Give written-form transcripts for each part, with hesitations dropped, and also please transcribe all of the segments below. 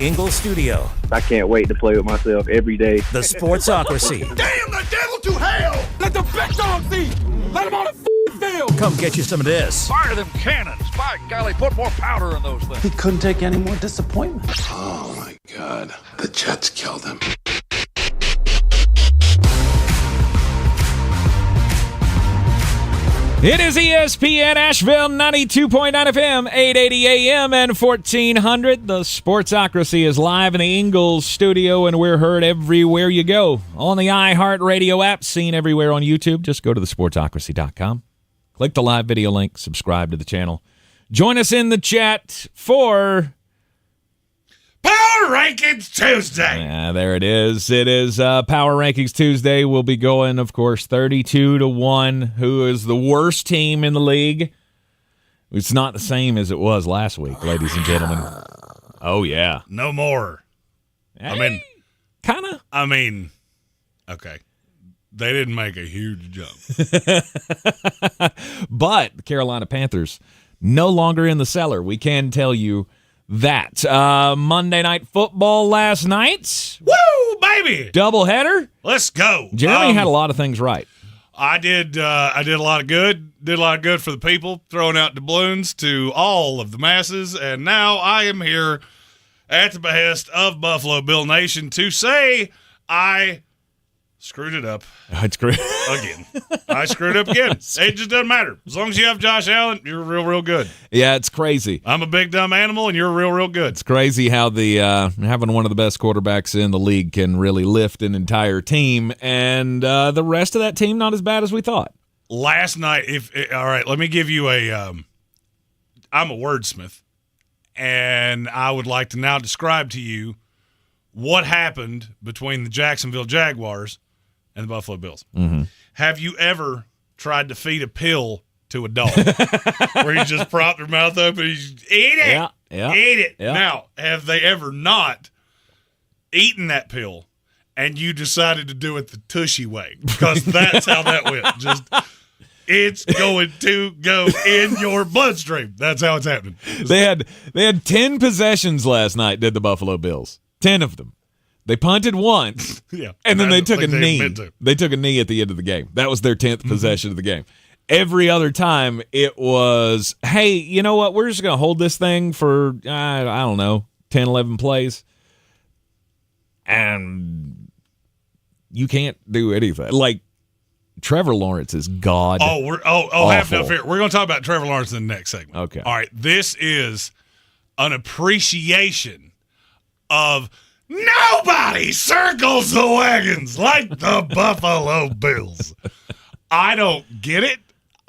Ingle Studio. I can't wait to play with myself every day. The Sportsocracy. Damn the devil to hell! Let the big dogs eat! Let them on the field! Come get you some of this. Fire them cannons! By golly, put more powder in those things. He couldn't take any more disappointment. Oh my God. The Jets killed him. It is ESPN Asheville 92.9 FM, 880 AM, and 1400. The Sportsocracy is live in the Ingalls studio, and we're heard everywhere you go. On the iHeartRadio app, seen everywhere on YouTube. Just go to thesportsocracy.com. Click the live video link, subscribe to the channel. Join us in the chat for Power Rankings Tuesday! Yeah, there it is. It is Power Rankings Tuesday. We'll be going, of course, 32-1. Who is the worst team in the league? It's not the same as it was last week, ladies and gentlemen. Oh, yeah. No more. Hey, kind of. Okay. They didn't make a huge jump. But the Carolina Panthers, no longer in the cellar. We can tell you that. Monday Night Football last night. Woo, baby! Doubleheader. Let's go. Jeremy had a lot of things right. I did a lot of good. Did a lot of good for the people, throwing out doubloons to all of the masses. And now I am here at the behest of Buffalo Bill Nation to say I screwed it up. Again. I screwed up again. It just doesn't matter. As long as you have Josh Allen, you're real good. Yeah, it's crazy. I'm a big dumb animal, and you're real good. It's crazy how the having one of the best quarterbacks in the league can really lift an entire team, and the rest of that team not as bad as we thought. Last night, all right, let me give you I'm a wordsmith, and I would like to now describe to you what happened between the Jacksonville Jaguars and the Buffalo Bills. Mm-hmm. Have you ever tried to feed a pill to a dog where you just prop their mouth up and you just, eat it, eat it? Yeah. Now, have they ever not eaten that pill and you decided to do it the Tushy way? Because that's how that went. Just it's going to go in your bloodstream. That's how it's happening. They had 10 possessions last night, did the Buffalo Bills. 10 of them. They punted once, and then they took a knee. They took a knee at the end of the game. That was their 10th possession of the game. Every other time, it was, hey, you know what? We're just going to hold this thing for, I don't know, 10, 11 plays. And you can't do anything. Like, Trevor Lawrence is god. Have no fear. We're going to talk about Trevor Lawrence in the next segment. Okay. All right. This is an appreciation of nobody circles the wagons like the Buffalo Bills. I don't get it.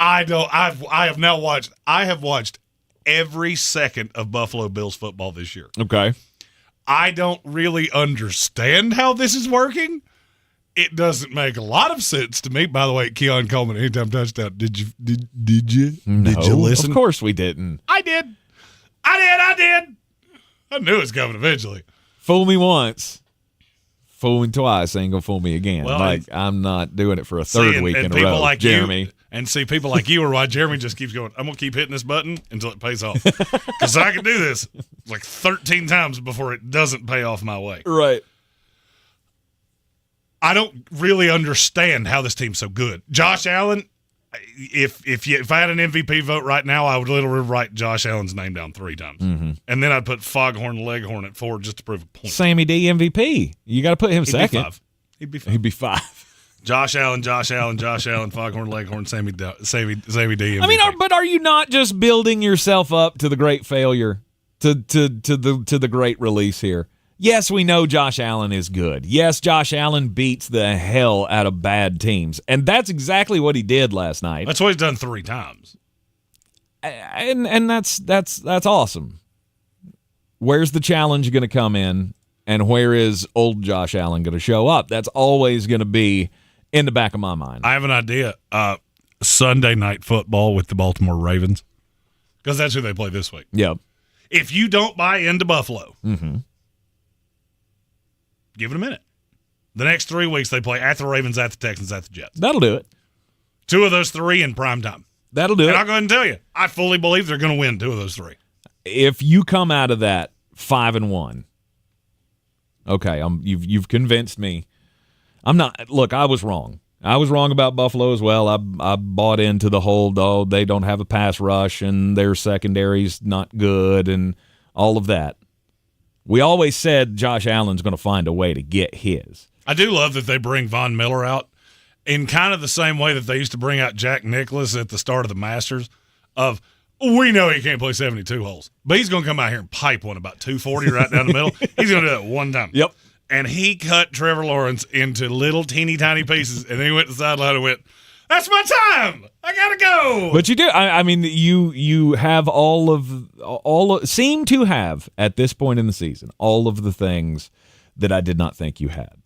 I have watched every second of Buffalo Bills football this year. Okay. I don't really understand how this is working. It doesn't make a lot of sense to me. By the way, Keon Coleman, anytime touchdown. Did you No, listen? Of course we didn't. I did. I knew it was coming eventually. Fool me once, fool me twice, ain't gonna fool me again. Well, I'm not doing it for a third week in a row, like Jeremy. People like you are why Jeremy just keeps going, I'm going to keep hitting this button until it pays off. Because I can do this like 13 times before it doesn't pay off my way. Right. I don't really understand how this team's so good. Josh Allen, if I had an MVP vote right now, I would literally write Josh Allen's name down 3 times. Mm-hmm. And then I'd put Foghorn Leghorn at 4 just to prove a point. Sammy D MVP. You got to put him second. He'd be 5. He'd be 5. Josh Allen, Foghorn Leghorn, Sammy D MVP. I mean, but are you not just building yourself up to the great failure, to the great release here? Yes, we know Josh Allen is good. Yes, Josh Allen beats the hell out of bad teams. And that's exactly what he did last night. That's what he's done 3 times. And that's awesome. Where's the challenge going to come in, and where is old Josh Allen going to show up? That's always going to be in the back of my mind. I have an idea. Sunday Night Football with the Baltimore Ravens, because that's who they play this week. Yep. If you don't buy into Buffalo, give it a minute. The next 3 weeks they play at the Ravens, at the Texans, at the Jets. That'll do it. 2 of those 3 in prime time. That'll do it. And I'll go ahead and tell you, I fully believe they're going to win 2 of those 3. If you come out of that 5-1, Okay, you've convinced me. I'm not. Look, I was wrong. I was wrong about Buffalo as well. I bought into the whole, they don't have a pass rush and their secondary's not good and all of that. We always said Josh Allen's going to find a way to get his. I do love that they bring Von Miller out in kind of the same way that they used to bring out Jack Nicklaus at the start of the Masters of, we know he can't play 72 holes, but he's going to come out here and pipe one about 240 right down the middle. He's going to do that one time. Yep. And he cut Trevor Lawrence into little teeny tiny pieces, and then he went to the sideline and went, "That's my time. I gotta go." But you do. I mean, you have seem to have at this point in the season all of the things that I did not think you had.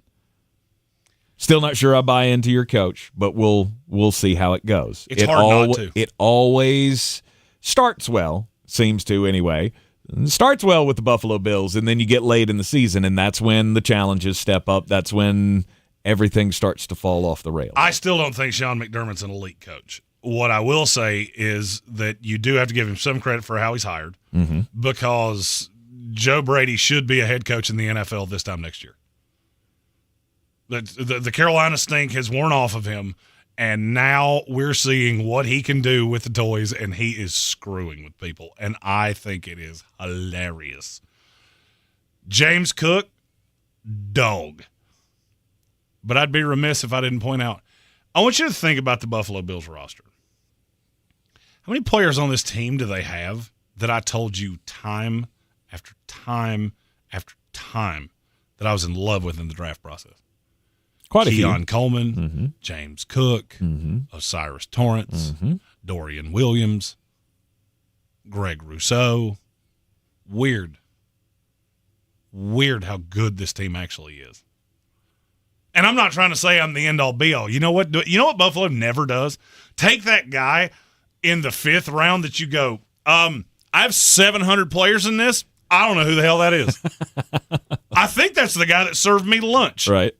Still not sure I buy into your coach, but we'll see how it goes. It's hard not to. It always starts well, seems to anyway. It starts well with the Buffalo Bills, and then you get late in the season, and that's when the challenges step up. That's when everything starts to fall off the rails. I still don't think Sean McDermott's an elite coach. What I will say is that you do have to give him some credit for how he's hired, because Joe Brady should be a head coach in the NFL this time next year. The Carolina stink has worn off of him, and now we're seeing what he can do with the toys, and he is screwing with people, and I think it is hilarious. James Cook, dog. But I'd be remiss if I didn't point out, I want you to think about the Buffalo Bills roster. How many players on this team do they have that I told you time after time after time that I was in love with in the draft process? Quite a few. Keon Coleman, James Cook, Osiris Torrance, Dorian Williams, Greg Rousseau. Weird how good this team actually is. And I'm not trying to say I'm the end-all be-all. You know what Buffalo never does? Take that guy in the 5th round that you go, I have 700 players in this. I don't know who the hell that is. I think that's the guy that served me lunch. Right.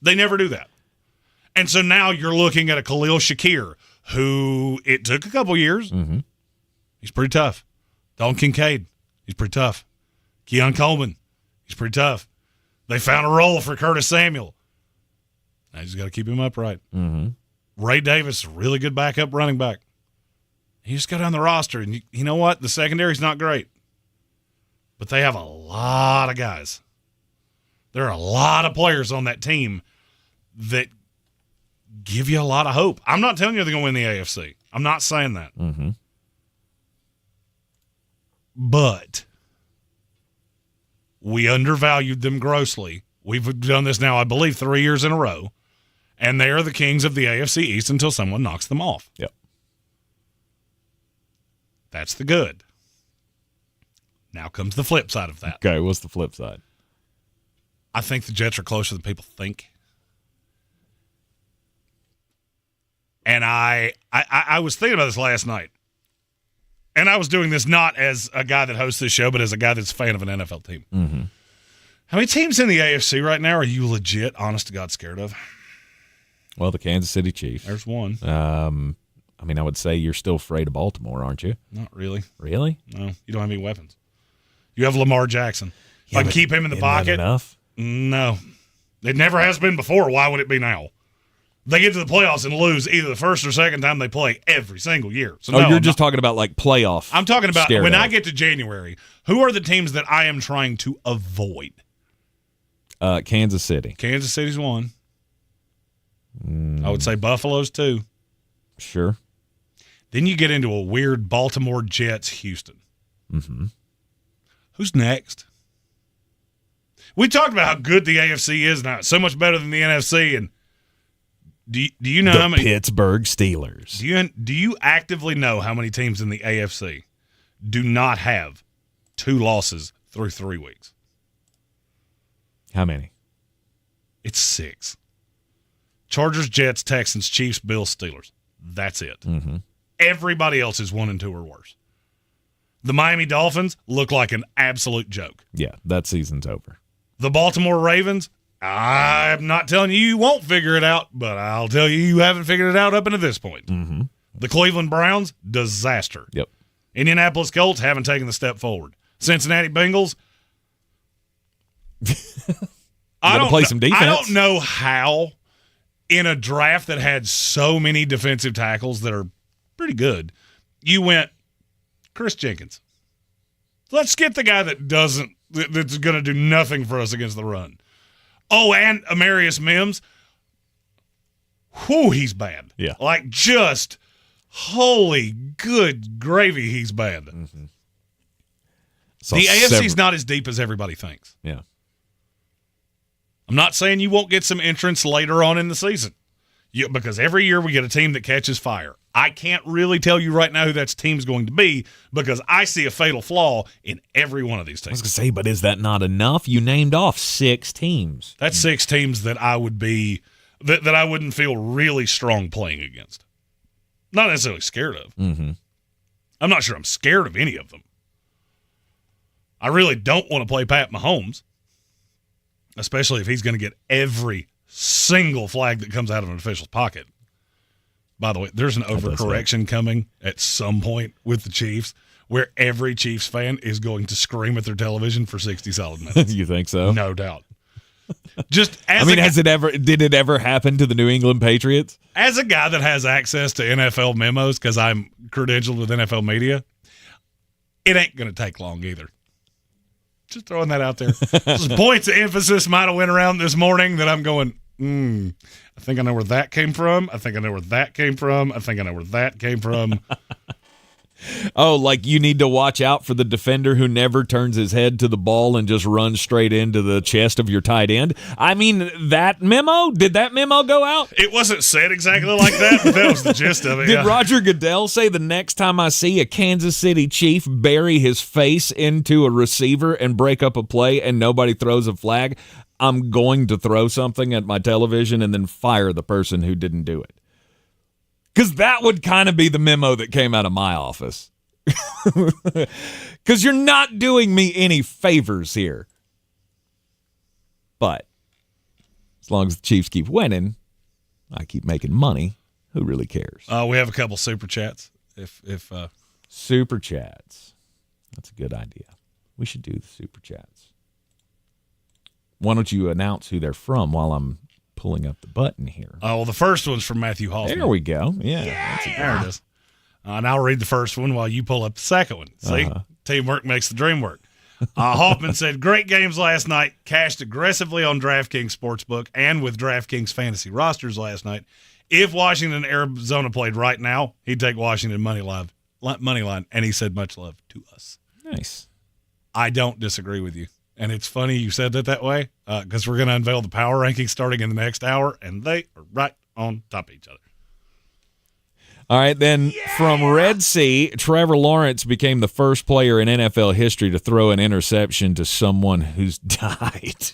They never do that. And so now you're looking at a Khalil Shakir, who it took a couple years. He's pretty tough. Dalton Kincaid, he's pretty tough. Keon Coleman, he's pretty tough. They found a role for Curtis Samuel. Now you just got to keep him upright. Ray Davis, really good backup running back. You just go down the roster, and you know what? The secondary's not great. But they have a lot of guys. There are a lot of players on that team that give you a lot of hope. I'm not telling you they're going to win the AFC. I'm not saying that. But we undervalued them grossly. We've done this now, I believe, 3 years in a row. And they are the kings of the AFC East until someone knocks them off. Yep. That's the good. Now comes the flip side of that. Okay, what's the flip side? I think the Jets are closer than people think. And I was thinking about this last night. And I was doing this not as a guy that hosts this show, but as a guy that's a fan of an NFL team. How many teams in the AFC right now are you legit, honest to God, scared of? Well, the Kansas City Chiefs. There's one. I mean, I would say you're still afraid of Baltimore, aren't you? Not really. Really? No, you don't have any weapons. You have Lamar Jackson. If I can keep him in the Isn't pocket. that enough? No. It never has been before. Why would it be now? They get to the playoffs and lose either the first or second time they play every single year. So you're just talking about like playoff. I'm talking about when I out. get to January, who are the teams that I am trying to avoid? Kansas City. Kansas City's one. I would say Buffalo's two. Sure. Then you get into a weird Baltimore Jets, Houston. Who's next? We talked about how good the AFC is now. It's so much better than the NFC. And do you know how many Pittsburgh Steelers? Do you actively know how many teams in the AFC do not have 2 losses through 3 weeks? How many? It's 6. Chargers, Jets, Texans, Chiefs, Bills, Steelers. That's it. Everybody else is 1 and 2 or worse. The Miami Dolphins look like an absolute joke. Yeah, that season's over. The Baltimore Ravens, I'm not telling you won't figure it out, but I'll tell you haven't figured it out up until this point. The Cleveland Browns, disaster. Yep. Indianapolis Colts haven't taken the step forward. Cincinnati Bengals, I don't play some defense. I don't know how in a draft that had so many defensive tackles that are pretty good, you went Chris Jenkins. Let's get the guy that's going to do nothing for us against the run. Oh, and Amarius Mims. Whew, he's bad. Yeah. Like, just holy good gravy, he's bad. Mm-hmm. The AFC's not as deep as everybody thinks. Yeah. I'm not saying you won't get some entrants later on in the season, because every year we get a team that catches fire. I can't really tell you right now who that team's going to be because I see a fatal flaw in every one of these teams. I was going to say, but is that not enough? You named off 6 teams. That's 6 teams that I would be that I wouldn't feel really strong playing against. Not necessarily scared of. Mm-hmm. I'm not sure I'm scared of any of them. I really don't want to play Pat Mahomes, especially if he's going to get every single flag that comes out of an official's pocket. By the way, there's an overcorrection coming at some point with the Chiefs where every Chiefs fan is going to scream at their television for 60 solid minutes. You think so? No doubt. Just as did it ever happen to the New England Patriots? As a guy that has access to NFL memos because I'm credentialed with NFL media, it ain't going to take long either. Just throwing that out there. Those points of emphasis might have went around this morning that I'm going, I think I know where that came from. I think I know where that came from. I think I know where that came from. Oh, like you need to watch out for the defender who never turns his head to the ball and just runs straight into the chest of your tight end. I mean, that memo? Did that memo go out? It wasn't said exactly like that, but that was the gist of it. Did Roger Goodell say the next time I see a Kansas City Chief bury his face into a receiver and break up a play and nobody throws a flag, I'm going to throw something at my television and then fire the person who didn't do it? Because that would kind of be the memo that came out of my office. Because you're not doing me any favors here. But as long as the Chiefs keep winning, I keep making money. Who really cares? We have a couple super chats. Super chats. That's a good idea. We should do the super chats. Why don't you announce who they're from while I'm pulling up the button here? Oh, well, the first one's from Matthew Hoffman. There we go. Yeah. There it is. And I'll read the first one while you pull up the second one. See? Teamwork makes the dream work. Hoffman said, great games last night. Cashed aggressively on DraftKings Sportsbook and with DraftKings fantasy rosters last night. If Washington and Arizona played right now, he'd take Washington money line. And he said, much love to us. Nice. I don't disagree with you. And it's funny you said that way because we're going to unveil the power rankings starting in the next hour, and they are right on top of each other. All right, then from Red Sea, Trevor Lawrence became the first player in NFL history to throw an interception to someone who's died.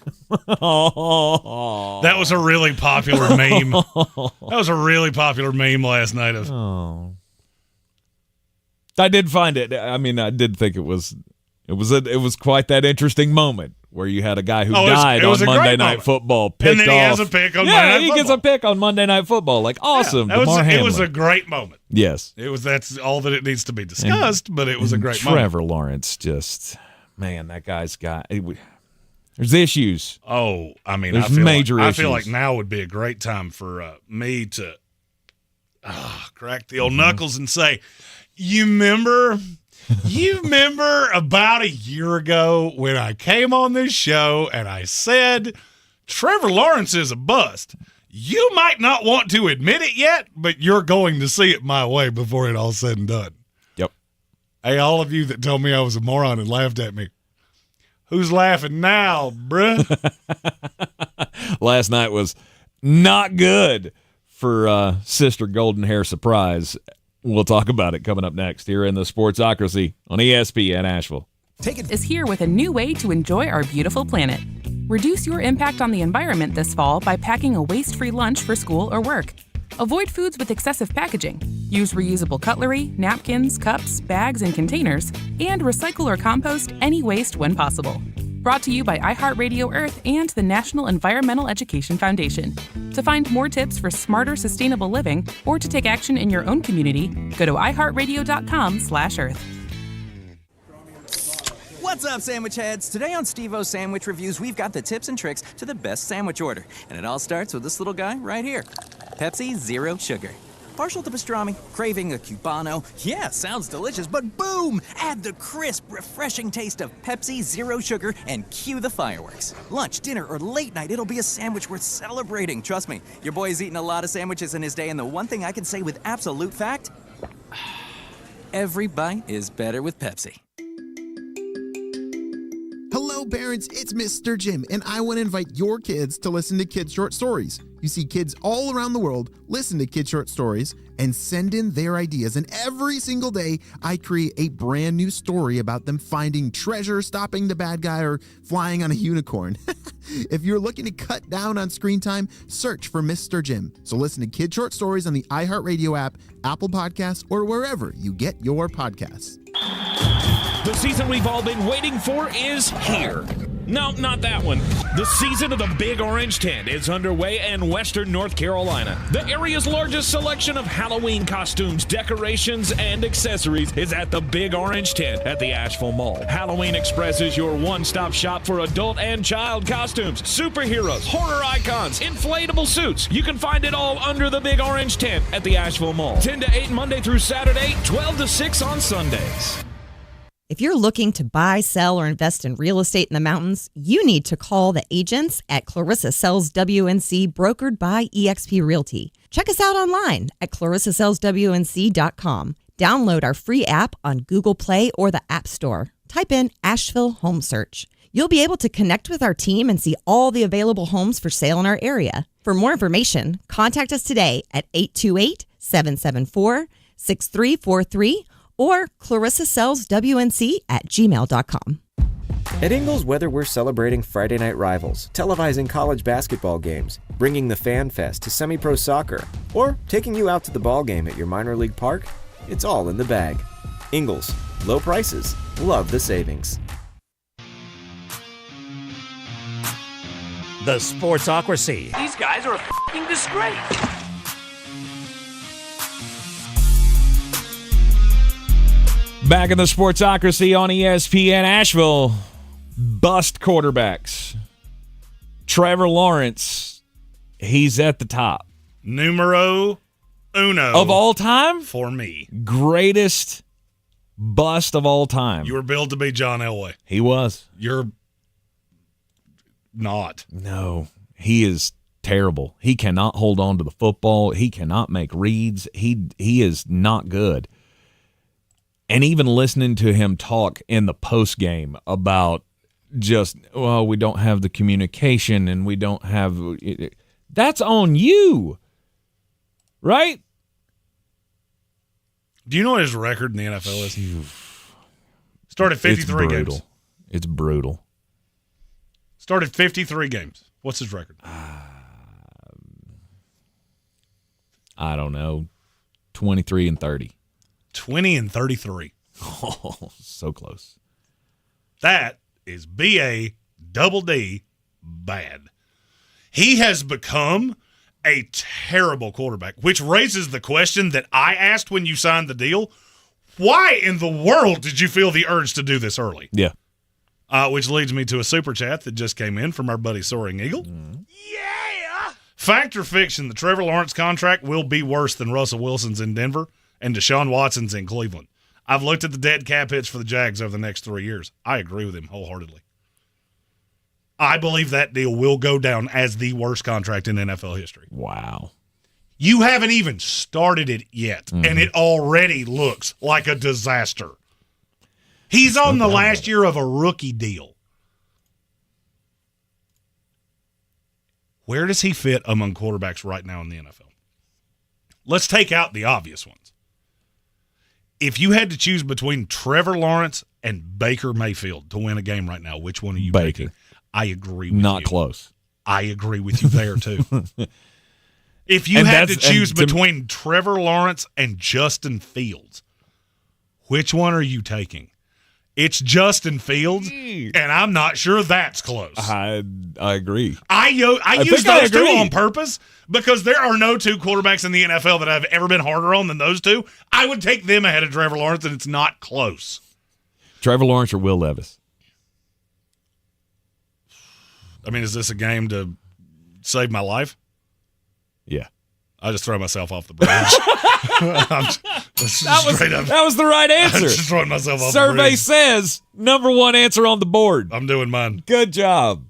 That was a really popular meme. That was a really popular meme last night. I did find it. I mean, I did think it was quite that interesting moment where you had a guy who died on Monday Night Football picked and then off. He has a pick on Monday Night Football. He gets a pick on Monday Night Football. Like, awesome. It was a great moment. Yes. That's all that it needs to be discussed, but it was a great moment. Trevor Lawrence that guy's got there's issues. Oh, I mean, there's major issues. I feel like now would be a great time for me to crack the old knuckles and say, you remember about a year ago when I came on this show and I said Trevor Lawrence is a bust. You might not want to admit it yet, but you're going to see it my way before it all said and done. Yep. Hey, all of you that told me I was a moron and laughed at me, who's laughing now, bruh? Last night was not good for Sister Golden Hair Surprise. We'll talk about it coming up next here in the Sportsocracy on ESPN Asheville. Is here with a new way to enjoy our beautiful planet. Reduce your impact on the environment this fall by packing a waste-free lunch for school or work. Avoid foods with excessive packaging. Use reusable cutlery, napkins, cups, bags, and containers, and recycle or compost any waste when possible. Brought to you by iHeartRadio Earth and the National Environmental Education Foundation. To find more tips for smarter, sustainable living or to take action in your own community, go to iHeartRadio.com/Earth. What's up, sandwich heads? Today on Steve-O's Sandwich Reviews, we've got the tips and tricks to the best sandwich order. And it all starts with this little guy right here. Pepsi Zero Sugar. Partial to pastrami, craving a Cubano. Yeah, sounds delicious, but boom! Add the crisp, refreshing taste of Pepsi Zero Sugar and cue the fireworks. Lunch, dinner, or late night, it'll be a sandwich worth celebrating. Trust me, your boy's eaten a lot of sandwiches in his day, and the one thing I can say with absolute fact, every bite is better with Pepsi. Hello, parents, it's Mr. Jim, and I want to invite your kids to listen to Kids Short Stories. You see, kids all around the world listen to Kids Short Stories and send in their ideas, and every single day, I create a brand new story about them finding treasure, stopping the bad guy, or flying on a unicorn. If you're looking to cut down on screen time, search for Mr. Jim. So listen to Kids Short Stories on the iHeartRadio app, Apple Podcasts, or wherever you get your podcasts. The season we've all been waiting for is here. No, not that one. The season of the Big Orange Tent is underway in Western North Carolina. The area's largest selection of Halloween costumes, decorations, and accessories is at the Big Orange Tent at the Asheville Mall. Halloween Express is your one-stop shop for adult and child costumes, superheroes, horror icons, inflatable suits. You can find it all under the Big Orange Tent at the Asheville Mall. 10 to 8 Monday through Saturday, 12 to 6 on Sundays. If you're looking to buy, sell, or invest in real estate in the mountains, you need to call the agents at Clarissa Sells WNC, brokered by eXp Realty. Check us out online at clarissasellswnc.com. Download our free app on Google Play or the App Store. Type in Asheville Home Search. You'll be able to connect with our team and see all the available homes for sale in our area. For more information, contact us today at 828-774-6343 or clarissasellswnc@gmail.com. At Ingles, whether we're celebrating Friday night rivals, televising college basketball games, bringing the Fan Fest to semi-pro soccer, or taking you out to the ball game at your minor league park, it's all in the bag. Ingles, low prices, love the savings. The Sportsocracy. These guys are a f***ing disgrace. Back in the Sportsocracy on ESPN Asheville. Bust quarterbacks. Trevor Lawrence, he's at the top. Numero uno. Of all time? For me. Greatest bust of all time. You were billed to be John Elway. He was. You're not. No, he is terrible. He cannot hold on to the football. He cannot make reads. He is not good. And even listening to him talk in the post game about just, well, we don't have the communication and we don't have – that's on you, right? Do you know what his record in the NFL is? Started 53 games. It's brutal. Started 53 games. What's his record? I don't know. 23-30. 20-33. Oh, so close. That is BA-double-D bad. He has become a terrible quarterback, which raises the question that I asked when you signed the deal. Why in the world did you feel the urge to do this early? Yeah. Which leads me to a super chat that just came in from our buddy Soaring Eagle. Yeah! Fact or fiction, the Trevor Lawrence contract will be worse than Russell Wilson's in Denver and Deshaun Watson's in Cleveland. I've looked at the dead cap hits for the Jags over the next 3 years. I agree with him wholeheartedly. I believe that deal will go down as the worst contract in NFL history. Wow. You haven't even started it yet, and it already looks like a disaster. He's on the last year of a rookie deal. Where does he fit among quarterbacks right now in the NFL? Let's take out the obvious ones. If you had to choose between Trevor Lawrence and Baker Mayfield to win a game right now, which one are you picking? I agree with you. Not close. I agree with you there, too. If you had to choose between Trevor Lawrence and Justin Fields, which one are you taking? It's Justin Fields, and I'm not sure that's close. I agree. I use those two on purpose because there are no two quarterbacks in the NFL that I've ever been harder on than those two. I would take them ahead of Trevor Lawrence, and it's not close. Trevor Lawrence or Will Levis? I mean, is this a game to save my life? Yeah. I just throw myself off the bridge. That was the right answer. I'm just throwing myself off Survey the bridge. says number one answer on the board. I'm doing mine. Good job.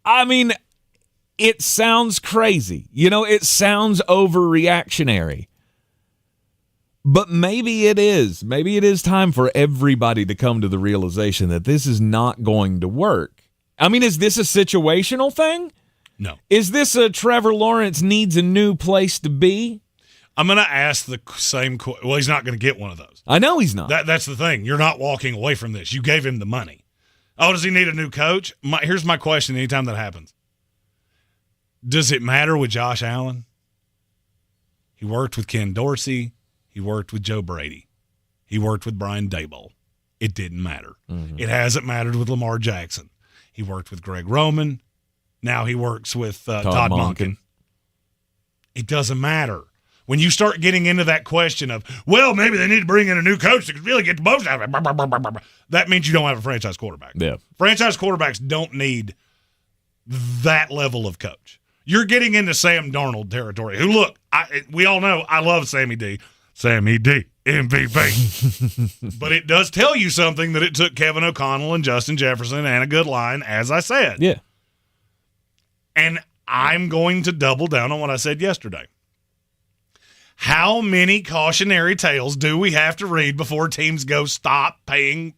I mean, it sounds crazy. It sounds overreactionary. But maybe it is. Maybe it is time for everybody to come to the realization that this is not going to work. I mean, is this a situational thing? No. Is this a Trevor Lawrence needs a new place to be? I'm going to ask the same question. Well, he's not going to get one of those. I know he's not. That's the thing. You're not walking away from this. You gave him the money. Oh, does he need a new coach? Here's my question anytime that happens. Does it matter with Josh Allen? He worked with Ken Dorsey. He worked with Joe Brady. He worked with Brian Daboll. It didn't matter. Mm-hmm. It hasn't mattered with Lamar Jackson. He worked with Greg Roman. Now he works with Todd Monken. It doesn't matter. When you start getting into that question of, well, maybe they need to bring in a new coach that could really get the most out of it, that means you don't have a franchise quarterback. Yeah. Franchise quarterbacks don't need that level of coach. You're getting into Sam Darnold territory, who, look, we all know I love Sammy D. Sammy D, MVP. But it does tell you something that it took Kevin O'Connell and Justin Jefferson and a good line, as I said. Yeah. And I'm going to double down on what I said yesterday. How many cautionary tales do we have to read before teams go stop paying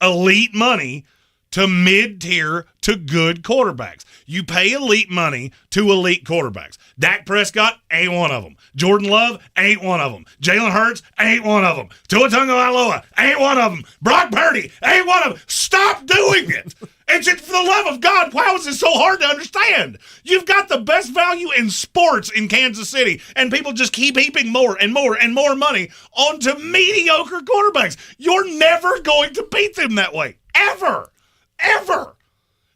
elite money to mid-tier to good quarterbacks? You pay elite money to elite quarterbacks. Dak Prescott ain't one of them. Jordan Love ain't one of them. Jalen Hurts ain't one of them. Tua Tagovailoa ain't one of them. Brock Purdy ain't one of them. Stop doing it. And just for the love of God, why is it so hard to understand? You've got the best value in sports in Kansas City, and people just keep heaping more and more and more money onto mediocre quarterbacks. You're never going to beat them that way. Ever. Ever.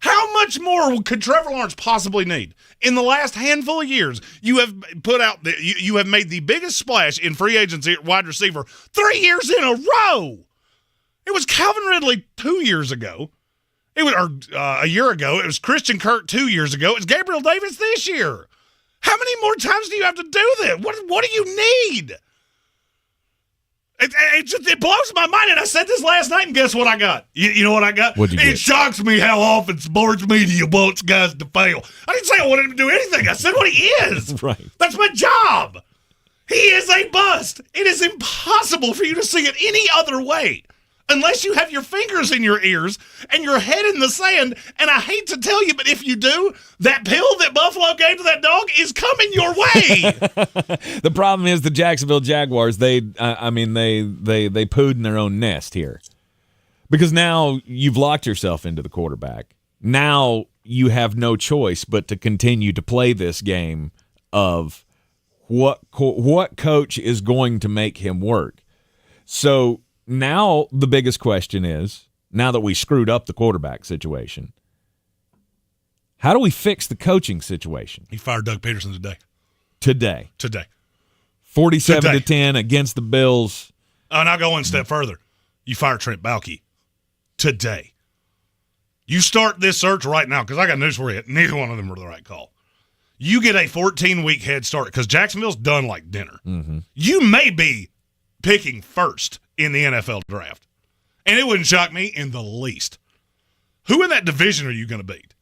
How much more could Trevor Lawrence possibly need? In the last handful of years, you have put out you have made the biggest splash in free agency at wide receiver 3 years in a row. It was Calvin Ridley 2 years ago. It was a year ago. It was Christian Kirk 2 years ago. It's Gabriel Davis this year. How many more times do you have to do that? What do you need? It blows my mind, and I said this last night, and guess what I got? You know what I got? What'd you get? It shocks me how often sports media wants guys to fail. I didn't say I wanted him to do anything. I said what he is. Right. That's my job. He is a bust. It is impossible for you to see it any other way unless you have your fingers in your ears and your head in the sand. And I hate to tell you, but if you do, that pill that Buffalo gave to that dog is coming your way. The problem is the Jacksonville Jaguars, they pooed in their own nest here. Because now you've locked yourself into the quarterback. Now you have no choice but to continue to play this game of what coach is going to make him work. So now the biggest question is, now that we screwed up the quarterback situation, how do we fix the coaching situation? He fired Doug Peterson Today. 47-10 against the Bills. And I'll go one step further. You fire Trent Baalke today. You start this search right now, because I got news for you. Neither one of them were the right call. You get a 14-week head start, because Jacksonville's done like dinner. Mm-hmm. You may be picking first in the NFL draft. And it wouldn't shock me in the least. Who in that division are you going to beat?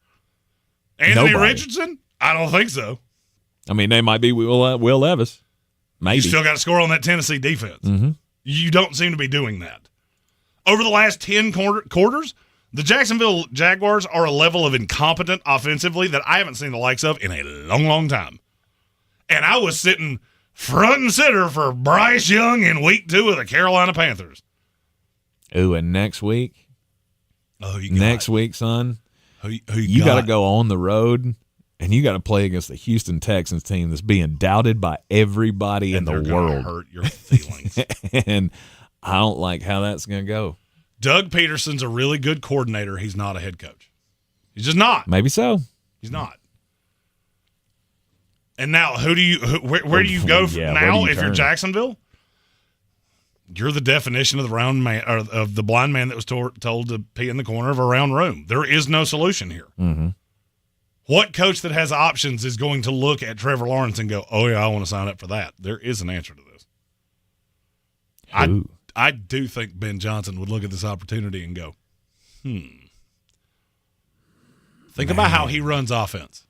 Anthony Richardson? I don't think so. I mean, they might be Will Levis. Maybe. You still got to score on that Tennessee defense. Mm-hmm. You don't seem to be doing that. Over the last 10 quarters, the Jacksonville Jaguars are a level of incompetent offensively that I haven't seen the likes of in a long, long time. And I was sitting front and center for Bryce Young in week 2 of the Carolina Panthers. Ooh, and next week? Next week, son, you got to go on the road, and you got to play against the Houston Texans team that's being doubted by everybody in the world. They're going to hurt your feelings. And I don't like how that's going to go. Doug Peterson's a really good coordinator. He's not a head coach. He's just not. Maybe so. He's not. And now, where do you go now if you're Jacksonville? you're the definition of the round man, or of the blind man that was told to pee in the corner of a round room. There is no solution here. Mm-hmm. What coach that has options is going to look at Trevor Lawrence and go, "Oh yeah, I want to sign up for that"? There is an answer to this. I do think Ben Johnson would look at this opportunity and go, Think about how he runs offense.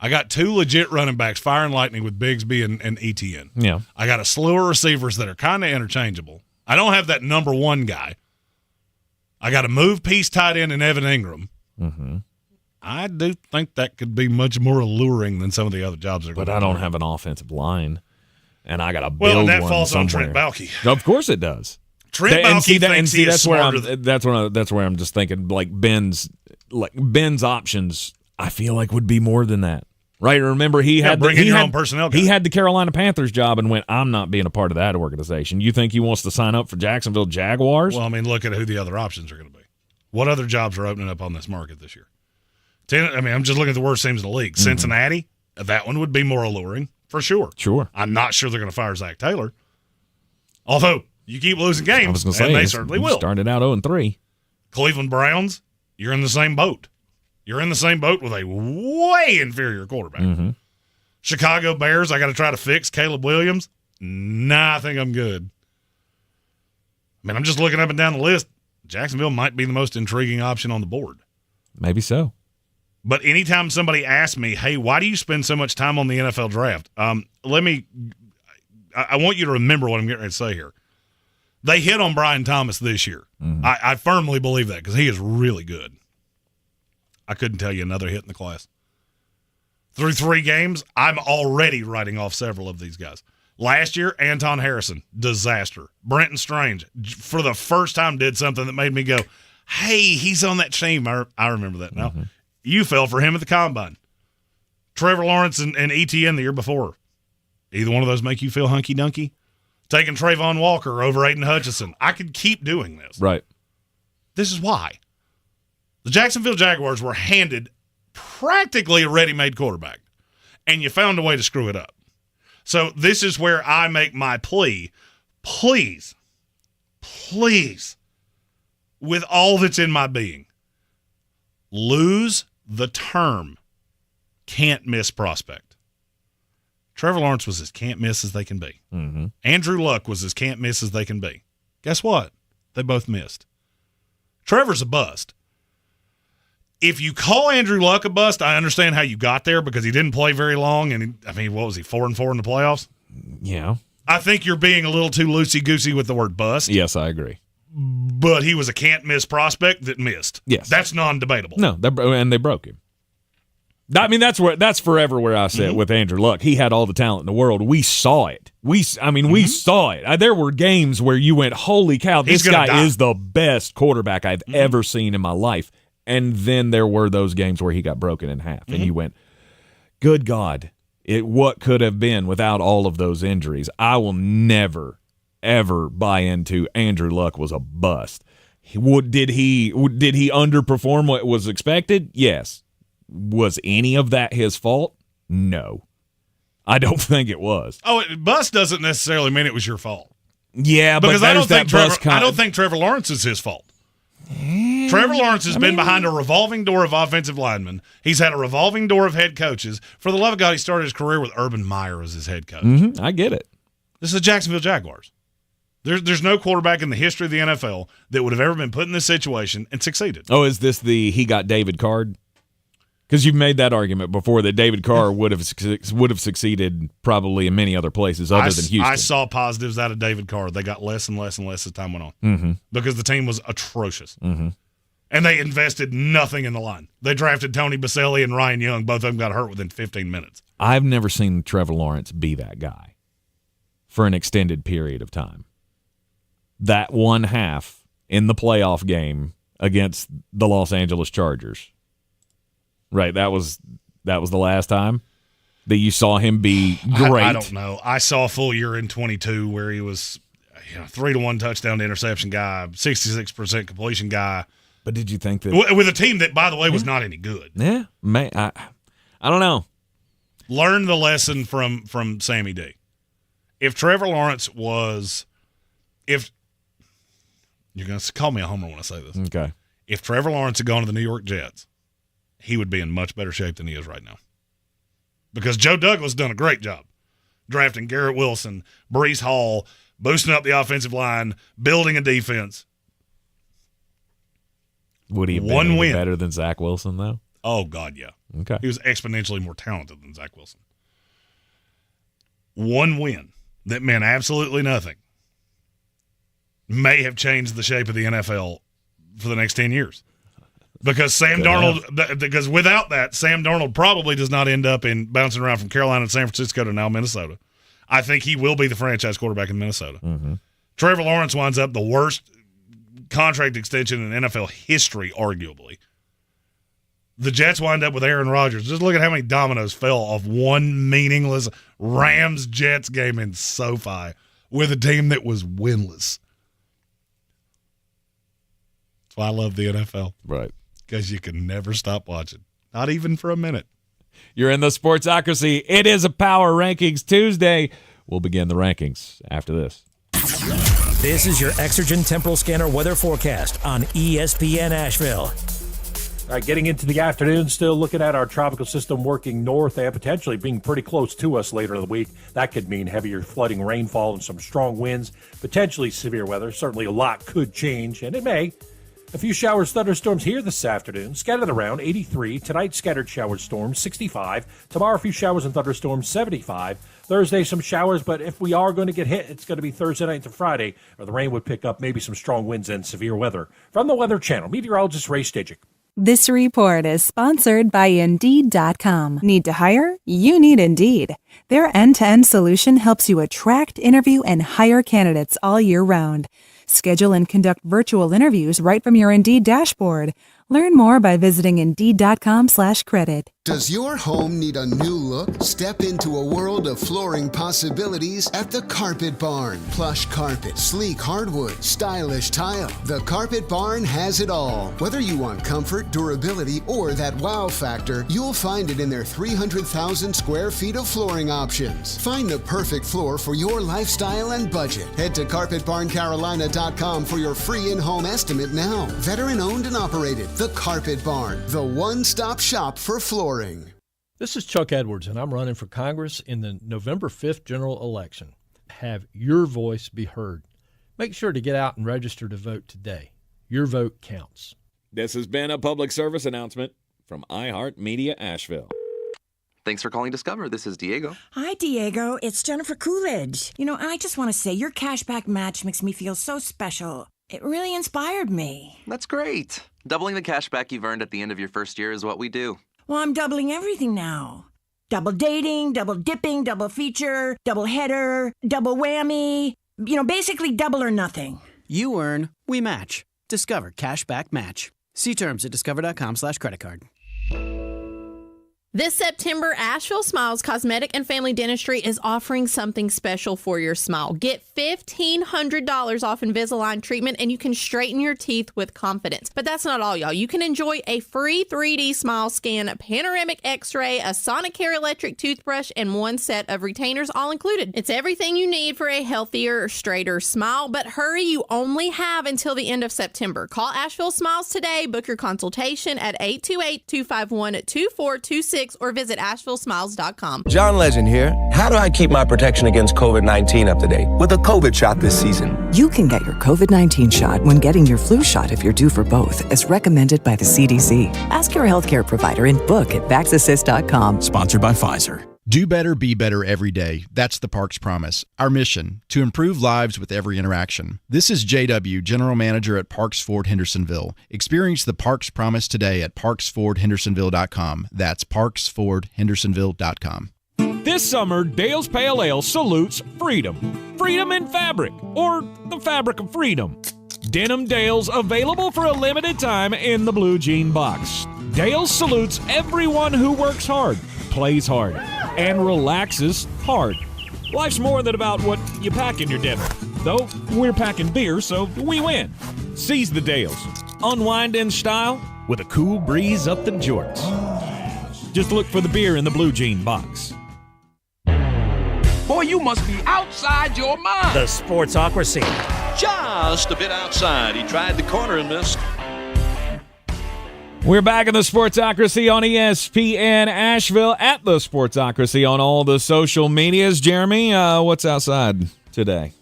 I got 2 legit running backs, fire and lightning, with Bigsby and ETN. Yeah. I got a slew of receivers that are kind of interchangeable. I don't have that number 1 guy. I got a move piece tight end in Evan Ingram. Mm-hmm. I do think that could be much more alluring than some of the other jobs. But I don't have an offensive line, and I got to build one and that falls somewhere. on Trent Baalke. Of course it does. Trent Baalke thinks he is smarter. That's where I'm just thinking, like Ben's options, I feel like would be more than that. Right? Remember, he had own personnel guy. He had the Carolina Panthers job and went, I'm not being a part of that organization. You think he wants to sign up for Jacksonville Jaguars? Well, I mean, look at who the other options are going to be. What other jobs are opening up on this market this year? I'm just looking at the worst teams in the league. Mm-hmm. Cincinnati, that one would be more alluring for sure. Sure. I'm not sure they're going to fire Zach Taylor. Although you keep losing games, I was going to say, they certainly will. Started out 0-3. Cleveland Browns, you're in the same boat. You're in the same boat with a way inferior quarterback. Mm-hmm. Chicago Bears, I got to try to fix Caleb Williams. Nah, I think I'm good. I mean, I'm just looking up and down the list. Jacksonville might be the most intriguing option on the board. Maybe so. But anytime somebody asks me, hey, why do you spend so much time on the NFL draft? I want you to remember what I'm getting ready to say here. They hit on Brian Thomas this year. Mm-hmm. I firmly believe that because he is really good. I couldn't tell you another hit in the class. Through 3 games, I'm already writing off several of these guys. Last year, Anton Harrison, disaster. Brenton Strange, for the first time, did something that made me go, hey, he's on that team. I remember that now. Mm-hmm. You fell for him at the Combine. Trevor Lawrence and ETN the year before. Either one of those make you feel hunky-dunky? Taking Trayvon Walker over Aiden Hutchinson. I could keep doing this. Right. This is why. The Jacksonville Jaguars were handed practically a ready-made quarterback, and you found a way to screw it up. So this is where I make my plea. Please, with all that's in my being, lose the term can't miss prospect. Trevor Lawrence was as can't miss as they can be. Mm-hmm. Andrew Luck was as can't miss as they can be. Guess what? They both missed. Trevor's a bust. If you call Andrew Luck a bust, I understand how you got there because he didn't play very long. And what was he, 4-4 in the playoffs? Yeah. I think you're being a little too loosey-goosey with the word bust. Yes, I agree. But he was a can't-miss prospect that missed. Yes. That's non-debatable. No, and they broke him. I mean, that's forever where I sit with Andrew Luck. He had all the talent in the world. We saw it. We saw it. There were games where you went, holy cow, this guy is the best quarterback I've ever seen in my life. And then there were those games where he got broken in half. And you went, good God, what could have been without all of those injuries? I will never, ever buy into Andrew Luck was a bust. Did he underperform what was expected? Yes. Was any of that his fault? No. I don't think it was. Oh, bust doesn't necessarily mean it was your fault. Yeah, because I don't think Trevor Lawrence is his fault. Trevor Lawrence has been behind a revolving door of offensive linemen. He's had a revolving door of head coaches. For the love of God, he started his career with Urban Meyer as his head coach. Mm-hmm. I get it. This is the Jacksonville Jaguars. There's no quarterback in the history of the NFL that would have ever been put in this situation and succeeded. Oh, is this he got David Card? Because you've made that argument before that David Carr would have succeeded probably in many other places other than Houston. I saw positives out of David Carr. They got less and less and less as time went on because the team was atrocious. Mm-hmm. And they invested nothing in the line. They drafted Tony Baselli and Ryan Young. Both of them got hurt within 15 minutes. I've never seen Trevor Lawrence be that guy for an extended period of time. That one half in the playoff game against the Los Angeles Chargers. Right, that was the last time that you saw him be great. I don't know. I saw a full year in 22 where he was 3-to-1 touchdown to interception guy, 66% completion guy. But did you think that with a team that, by the way, was not any good? Yeah, I don't know. Learn the lesson from Sammy D. If Trevor Lawrence was if you're going to call me a homer when I say this. Okay. If Trevor Lawrence had gone to the New York Jets, he would be in much better shape than he is right now. Because Joe Douglas done a great job drafting Garrett Wilson, Breece Hall, boosting up the offensive line, building a defense. Would he have been any better than Zach Wilson, though? Oh, God, yeah. Okay. He was exponentially more talented than Zach Wilson. One win that meant absolutely nothing may have changed the shape of the NFL for the next 10 years. Because because without that, Sam Darnold probably does not end up in bouncing around from Carolina and San Francisco to now Minnesota. I think he will be the franchise quarterback in Minnesota. Mm-hmm. Trevor Lawrence winds up the worst contract extension in NFL history, arguably. The Jets wind up with Aaron Rodgers. Just look at how many dominoes fell off one meaningless Rams-Jets game in SoFi with a team that was winless. That's why I love the NFL. Right. Because you can never stop watching. Not even for a minute. You're in the Sportsocracy. It is a Power Rankings Tuesday. We'll begin the rankings after this. This is your Exergen Temporal Scanner weather forecast on ESPN Asheville. All right, getting into the afternoon, still looking at our tropical system working north and potentially being pretty close to us later in the week. That could mean heavier flooding, rainfall, and some strong winds, potentially severe weather. Certainly a lot could change, and it may. A few showers, thunderstorms here this afternoon, scattered around 83. Tonight, scattered shower storms, 65. Tomorrow, a few showers and thunderstorms, 75. Thursday, some showers, but if we are going to get hit, it's going to be Thursday night to Friday, or the rain would pick up, maybe some strong winds and severe weather. From the Weather Channel, meteorologist Ray Stajic. This report is sponsored by Indeed.com. Need to hire? You need Indeed. Their end-to-end solution helps you attract, interview, and hire candidates all year round. Schedule and conduct virtual interviews right from your Indeed dashboard. Learn more by visiting Indeed.com/credit. Does your home need a new look? Step into a world of flooring possibilities at the Carpet Barn. Plush carpet, sleek hardwood, stylish tile. The Carpet Barn has it all. Whether you want comfort, durability, or that wow factor, you'll find it in their 300,000 square feet of flooring options. Find the perfect floor for your lifestyle and budget. Head to CarpetBarnCarolina.com for your free in-home estimate now. Veteran owned and operated. The Carpet Barn, the one-stop shop for flooring. This is Chuck Edwards, and I'm running for Congress in the November 5th general election. Have your voice be heard. Make sure to get out and register to vote today. Your vote counts. This has been a public service announcement from iHeartMedia Asheville. Thanks for calling Discover. This is Diego. Hi, Diego. It's Jennifer Coolidge. I just want to say your cashback match makes me feel so special. It really inspired me. That's great. Doubling the cash back you've earned at the end of your first year is what we do. Well, I'm doubling everything now. Double dating, double dipping, double feature, double header, double whammy. Basically double or nothing. You earn, we match. Discover Cashback Match. See terms at discover.com/creditcard. This September, Asheville Smiles Cosmetic and Family Dentistry is offering something special for your smile. Get $1,500 off Invisalign treatment, and you can straighten your teeth with confidence. But that's not all, y'all. You can enjoy a free 3D smile scan, a panoramic x-ray, a Sonicare electric toothbrush, and one set of retainers, all included. It's everything you need for a healthier, straighter smile. But hurry, you only have until the end of September. Call Asheville Smiles today. Book your consultation at 828-251-2426. Or visit AshevilleSmiles.com. John Legend here. How do I keep my protection against COVID-19 up to date? With a COVID shot this season. You can get your COVID-19 shot when getting your flu shot if you're due for both, as recommended by the CDC. Ask your healthcare provider and book at VaxAssist.com. Sponsored by Pfizer. Do better, be better every day. That's the Parks Promise. Our mission, to improve lives with every interaction. This is JW, General Manager at Parks Ford Hendersonville. Experience the Parks Promise today at parksfordhendersonville.com. That's parksfordhendersonville.com. This summer, Dale's Pale Ale salutes freedom. Freedom in fabric, or the fabric of freedom. Denim Dale's available for a limited time in the blue jean box. Dale's salutes everyone who works hard, plays hard, and relaxes hard. Life's more than about what you pack in your denim. Though we're packing beer, so we win. Seize the Dales. Unwind in style with a cool breeze up the jorts. Just look for the beer in the blue jean box. Boy, you must be outside your mind. The Sportsocracy just a bit outside. He tried the corner and missed. We're back in the Sportsocracy on ESPN Asheville, at the Sportsocracy on all the social medias. Jeremy, what's outside today?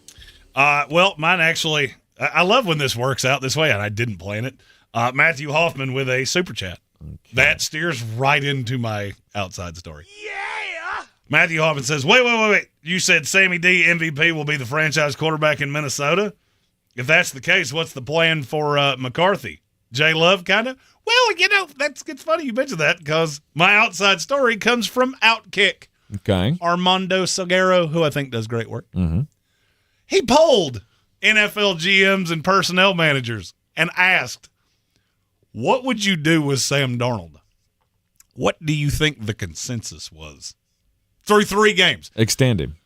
Well, mine actually, I love when this works out this way, and I didn't plan it. Matthew Hoffman with a super chat. Okay. That steers right into my outside story. Yeah! Matthew Hoffman says, wait. You said Sammy D MVP will be the franchise quarterback in Minnesota? If that's the case, what's the plan for McCarthy? J Love, kind of? Well, it's funny you mentioned that because my outside story comes from Outkick. Okay. Armando Salguero, who I think does great work. Mm-hmm. He polled NFL GMs and personnel managers and asked, what would you do with Sam Darnold? What do you think the consensus was? Through 3 games. Extend him.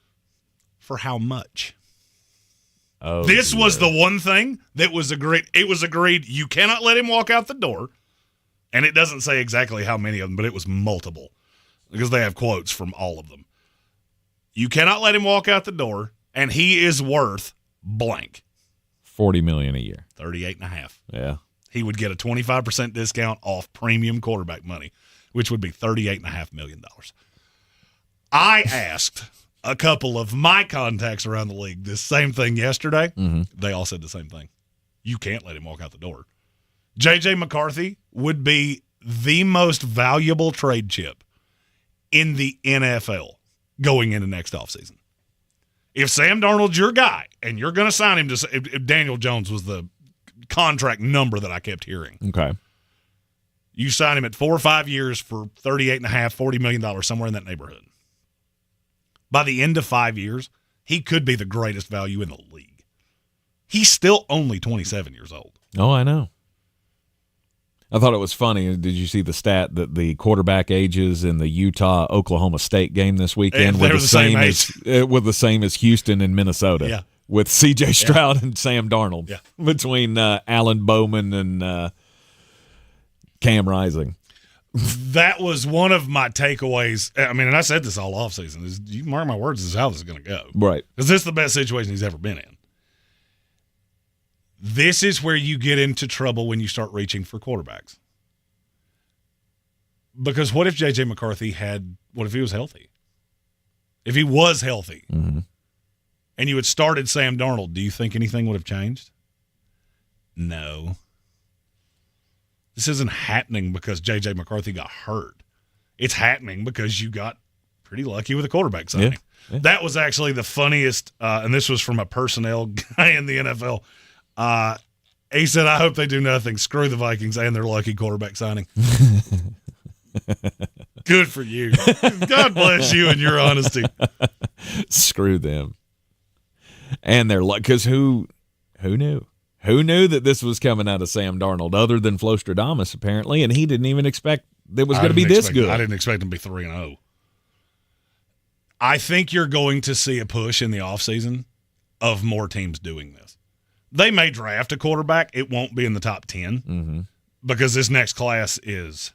For how much? Oh, this was the one thing that was agreed. It was agreed you cannot let him walk out the door. And it doesn't say exactly how many of them, but it was multiple because they have quotes from all of them. You cannot let him walk out the door, and he is worth blank. $40 million a year. 38.5. Yeah. He would get a 25% discount off premium quarterback money, which would be $38.5 million. I asked a couple of my contacts around the league this same thing yesterday. Mm-hmm. They all said the same thing. You can't let him walk out the door. J.J. McCarthy would be the most valuable trade chip in the NFL going into next offseason. If Sam Darnold's your guy and you're going to sign him to – if Daniel Jones was the contract number that I kept hearing. Okay. You sign him at 4 or 5 years for $38.5, $40 million, somewhere in that neighborhood. By the end of 5 years, he could be the greatest value in the league. He's still only 27 years old. Oh, I know. I thought it was funny. Did you see the stat that the quarterback ages in the Utah-Oklahoma State game this weekend were the same as Houston and Minnesota? Yeah. With C.J. Stroud and Sam Darnold. Yeah. Between Alan Bowman and Cam Rising. That was one of my takeaways. I mean, and I said this all offseason. Is you mark my words, this is how this is going to go. Right. Because this is the best situation he's ever been in. This is where you get into trouble when you start reaching for quarterbacks. Because what if J.J. McCarthy what if he was healthy? If he was healthy and you had started Sam Darnold, do you think anything would have changed? No. This isn't happening because J.J. McCarthy got hurt. It's happening because you got pretty lucky with a quarterback signing. Yeah. That was actually the funniest, and this was from a personnel guy in the NFL. He said, I hope they do nothing. Screw the Vikings and their lucky quarterback signing. Good for you. God bless you and your honesty. Screw them. And their luck, because who knew? Who knew that this was coming out of Sam Darnold other than Flostradamus, apparently, and he didn't even expect it was going to be this good. I didn't expect him to be 3-0. I think you're going to see a push in the offseason of more teams doing this. They may draft a quarterback. It won't be in the top 10 because this next class is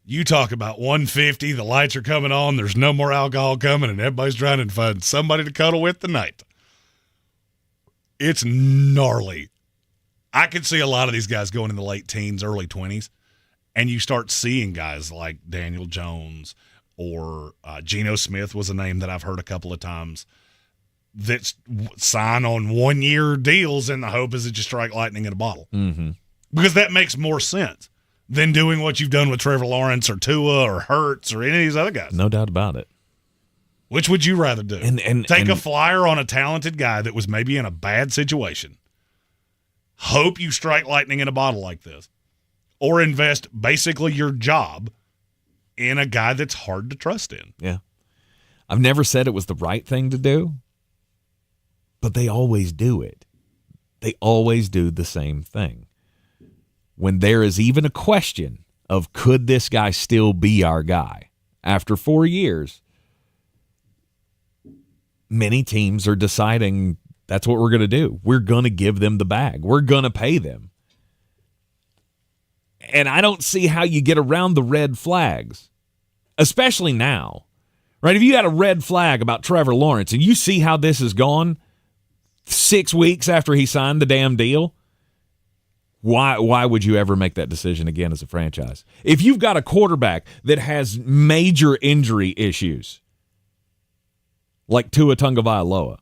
you talk about 150, the lights are coming on, there's no more alcohol coming, and everybody's trying to find somebody to cuddle with tonight. It's gnarly. I could see a lot of these guys going in the late teens, early 20s, and you start seeing guys like Daniel Jones or Geno Smith was a name that I've heard a couple of times that sign on 1-year deals in the hope is that you strike lightning in a bottle. Because that makes more sense than doing what you've done with Trevor Lawrence or Tua or Hurts or any of these other guys. No doubt about it. Which would you rather do? Take a a flyer on a talented guy that was maybe in a bad situation, hope you strike lightning in a bottle like this, or invest basically your job in a guy that's hard to trust in. Yeah. I've never said it was the right thing to do, but they always do it. They always do the same thing. When there is even a question of could this guy still be our guy after 4 years, many teams are deciding that's what we're going to do. We're going to give them the bag. We're going to pay them. And I don't see how you get around the red flags, especially now. right? If you had a red flag about Trevor Lawrence and you see how this has gone 6 weeks after he signed the damn deal, why would you ever make that decision again as a franchise? If you've got a quarterback that has major injury issues, like Tua Tagovailoa,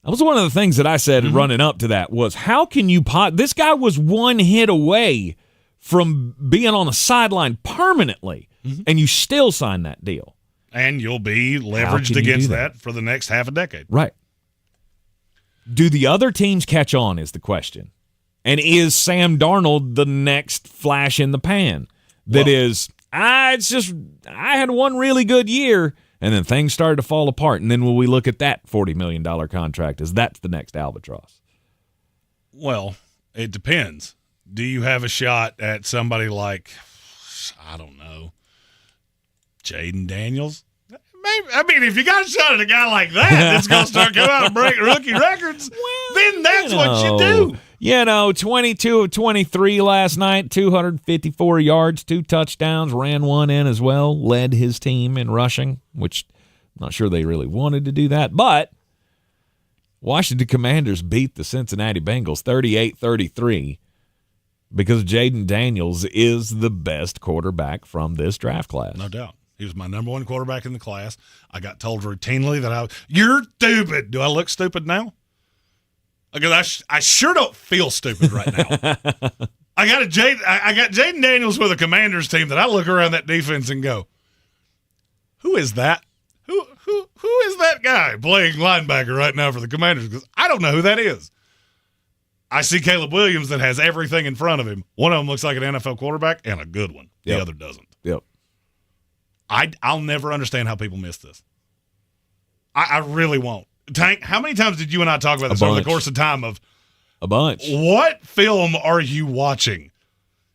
that was one of the things that I said running up to that was, how can you this guy was one hit away from being on the sideline permanently, and you still sign that deal. And you'll be leveraged against that for the next half a decade. Right. Do the other teams catch on is the question. And is Sam Darnold the next flash in the pan? That I had one really good year, and then things started to fall apart. And then will we look at that $40 million contract as that's the next albatross? Well, it depends. Do you have a shot at somebody like, I don't know, Jayden Daniels? Maybe. I mean, if you got a shot at a guy like that that's going to start coming out and break rookie records, then that's what you do. 22 of 23 last night, 254 yards, 2 touchdowns, ran one in as well, led his team in rushing, which I'm not sure they really wanted to do that. But Washington Commanders beat the Cincinnati Bengals 38-33 because Jayden Daniels is the best quarterback from this draft class. No doubt. He was my number one quarterback in the class. I got told routinely that you're stupid. Do I look stupid now? Because I sure don't feel stupid right now. I got Jayden Daniels with a Commanders team that I look around that defense and go, who is that? Who is that guy playing linebacker right now for the Commanders? Because I don't know who that is. I see Caleb Williams that has everything in front of him. One of them looks like an NFL quarterback and a good one. The other doesn't. Yep. I'll never understand how people miss this. I really won't. Tank, how many times did you and I talk about this over the course of time? A bunch. What film are you watching?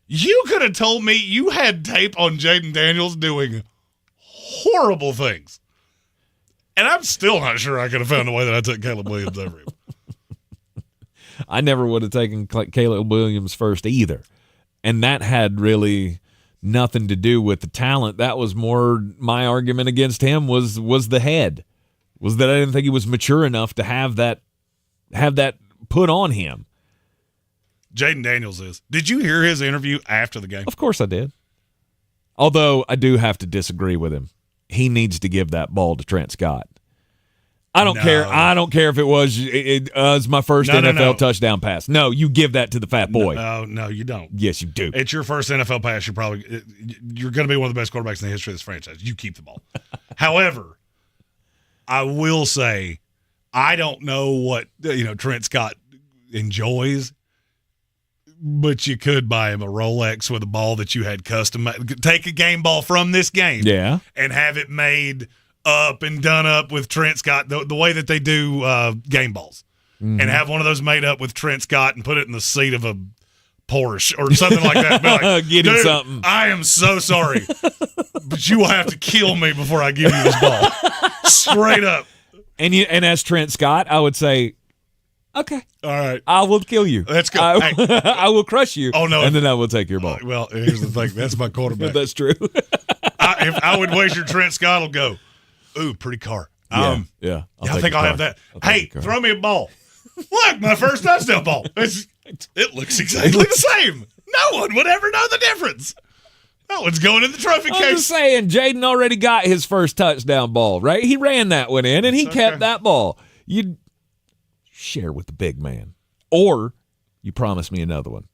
You could have told me you had tape on Jayden Daniels doing horrible things. And I'm still not sure I could have found a way that I took Caleb Williams over him. I never would have taken Caleb Williams first either. And that had really nothing to do with the talent. That was more my argument against him was the head. Was that I didn't think he was mature enough to have that put on him. Jayden Daniels is. Did you hear his interview after the game? Of course I did. Although I do have to disagree with him. He needs to give that ball to Trent Scott. I don't care. I don't care if it was my first NFL touchdown pass. No, you give that to the fat boy. No, you don't. Yes, you do. It's your first NFL pass. You're going to be one of the best quarterbacks in the history of this franchise. You keep the ball. However, I will say, I don't know what Trent Scott enjoys, but you could buy him a Rolex with a ball that you had custom. Take a game ball from this game, and have it made up and done up with Trent Scott the way that they do game balls, and have one of those made up with Trent Scott and put it in the seat of a Porsche or something like that. Be like, get him something. I am so sorry, but you will have to kill me before I give you this ball. Straight up. And as Trent Scott, I would say, okay, all right, I will kill you. Let's go. I will crush you. Oh no! And then I will take your ball. Well, here's the thing. That's my quarterback. That's true. If I would wager Trent Scott will go, ooh, pretty car. Yeah. I think I'll have that. Hey, throw me a ball. Look, my first touchdown ball. It looks exactly the same. No one would ever know the difference. That one's going in the trophy case. I'm just saying, Jayden already got his first touchdown ball, right? He ran that one in, and he kept that ball. You share with the big man. Or you promise me another one.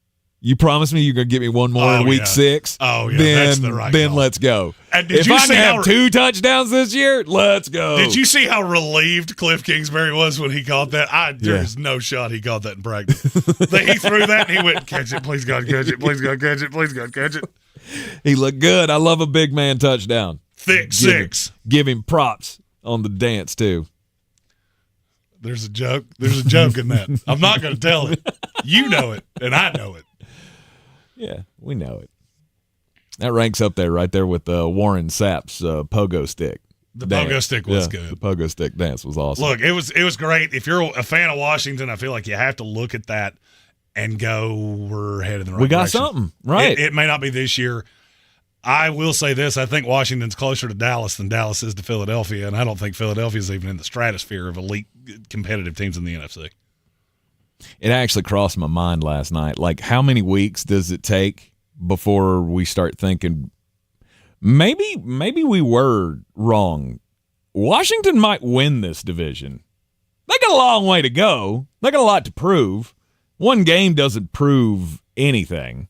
You promise me you're going to give me one more in week 6? Oh, yeah, then, that's the right Then call. let's go. And if I can have 2 touchdowns this year, let's go. Did you see how relieved Cliff Kingsbury was when he caught that? There's no shot he caught that in practice. He threw that, and he went, catch it, please God, catch it, please God, catch it, please God, catch it. He looked good. I love a big man touchdown. Thick 6. Give him props on the dance, too. There's a joke. There's a joke in that. I'm not going to tell it. You know it, and I know it. Yeah, we know it. That ranks up there, right there with Warren Sapp's pogo stick. The pogo stick was good. The pogo stick dance was awesome. Look, it was great. If you're a fan of Washington, I feel like you have to look at that and go, we're headed in the right direction. We got something, right? It may not be this year. I will say this. I think Washington's closer to Dallas than Dallas is to Philadelphia, and I don't think Philadelphia's even in the stratosphere of elite competitive teams in the NFC. It actually crossed my mind last night. Like, how many weeks does it take before we start thinking maybe we were wrong? Washington might win this division. They got a long way to go. They got a lot to prove. One game doesn't prove anything.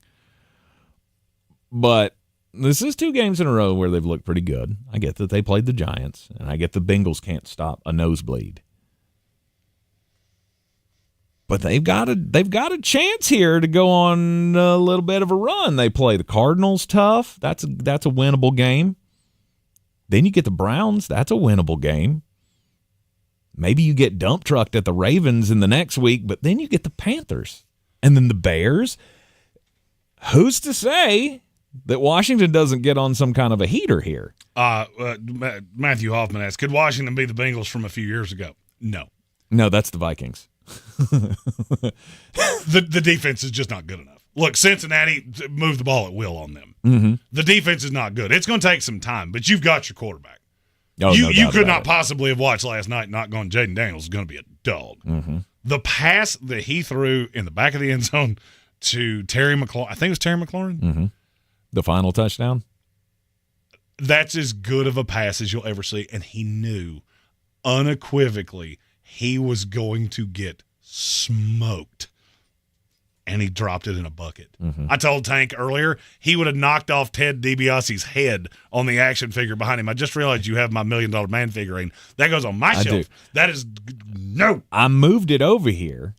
But this is 2 games in a row where they've looked pretty good. I get that they played the Giants, and I get the Bengals can't stop a nosebleed. But they've got a chance here to go on a little bit of a run. They play the Cardinals tough. That's a winnable game. Then you get the Browns. That's a winnable game. Maybe you get dump trucked at the Ravens in the next week, but then you get the Panthers. And then the Bears. Who's to say that Washington doesn't get on some kind of a heater here? Matthew Hoffman asked, could Washington be the Bengals from a few years ago? No. No, that's the Vikings. The defense is just not good enough. Look, Cincinnati moved the ball at will on them. Mm-hmm. The defense is not good. It's going to take some time, but you've got your quarterback. Oh, you could not possibly have watched last night and not gone, Jayden Daniels is going to be a dog. Mm-hmm. The pass that he threw in the back of the end zone to Terry McLaurin, I think it was Terry McLaurin. Mm-hmm. The final touchdown. That's as good of a pass as you'll ever see, and he knew unequivocally he was going to get smoked, and he dropped it in a bucket. Mm-hmm. I told Tank earlier he would have knocked off Ted DiBiase's head on the action figure behind him. I just realized you have my $1 Million Man figurine. That goes on my shelf. Do. That is no. I moved it over here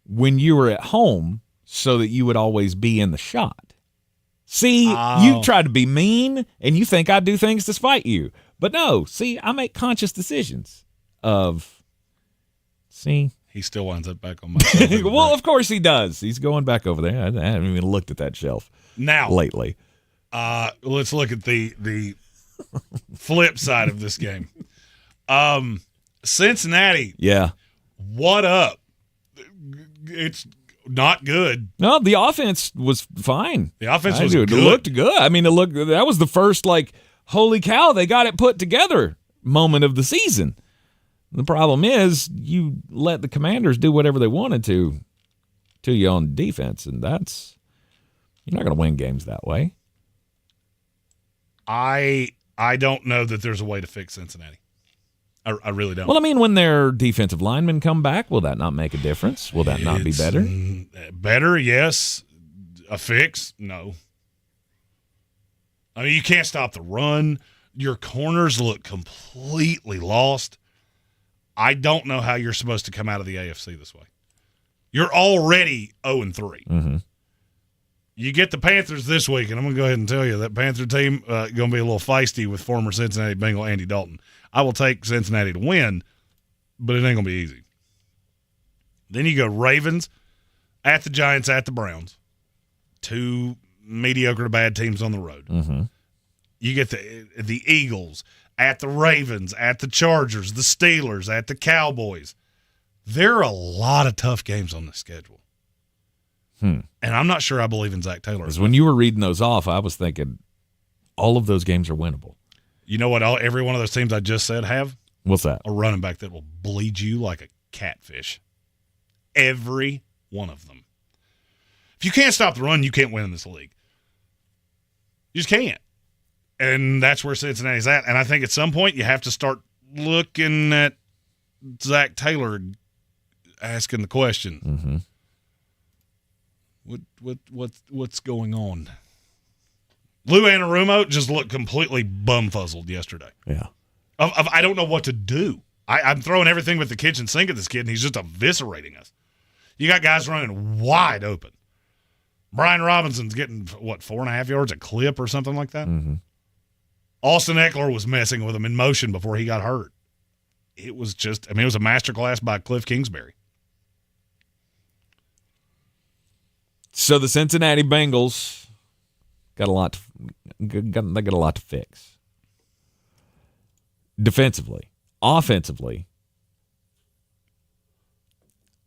when you were at home so that you would always be in the shot. See, you try to be mean, and you think I do things to spite you. But no, see, I make conscious decisions of, see. He still winds up back on my shelf. Well, of course he does. He's going back over there. I haven't even looked at that shelf now lately. Let's look at the flip side of this game. Cincinnati. Yeah. What up? It's not good. No, the offense was fine. The offense was good. It looked good. I mean, that was the first, like, holy cow, they got it put together moment of the season. The problem is you let the Commanders do whatever they wanted to you on defense, and you're not going to win games that way. I don't know that there's a way to fix Cincinnati. I really don't. Well, I mean, when their defensive linemen come back, will that not make a difference? Will that not be better? Better, yes. A fix, no. I mean, you can't stop the run. Your corners look completely lost. I don't know how you're supposed to come out of the AFC this way. You're already 0-3. Mm-hmm. You get the Panthers this week, and I'm going to go ahead and tell you that Panther team going to be a little feisty with former Cincinnati Bengal Andy Dalton. I will take Cincinnati to win, but it ain't going to be easy. Then you go Ravens at the Giants at the Browns. 2 mediocre to bad teams on the road. Mm-hmm. You get the Eagles at the Ravens, at the Chargers, the Steelers, at the Cowboys. There are a lot of tough games on the schedule. And I'm not sure I believe in Zach Taylor. Because when you were reading those off, I was thinking all of those games are winnable. You know what every one of those teams I just said have? What's that? A running back that will bleed you like a catfish. Every one of them. If you can't stop the run, you can't win in this league. You just can't. And that's where Cincinnati's at. And I think at some point you have to start looking at Zach Taylor asking the question. What's going on? Lou Anarumo just looked completely bumfuzzled yesterday. Yeah. I don't know what to do. I'm throwing everything with the kitchen sink at this kid, and he's just eviscerating us. You got guys running wide open. Brian Robinson's getting, 4.5 yards a clip or something like that? Mm-hmm. Austin Eckler was messing with him in motion before he got hurt. It was just, it was a masterclass by Cliff Kingsbury. So the Cincinnati Bengals got a lot to fix. Defensively. Offensively,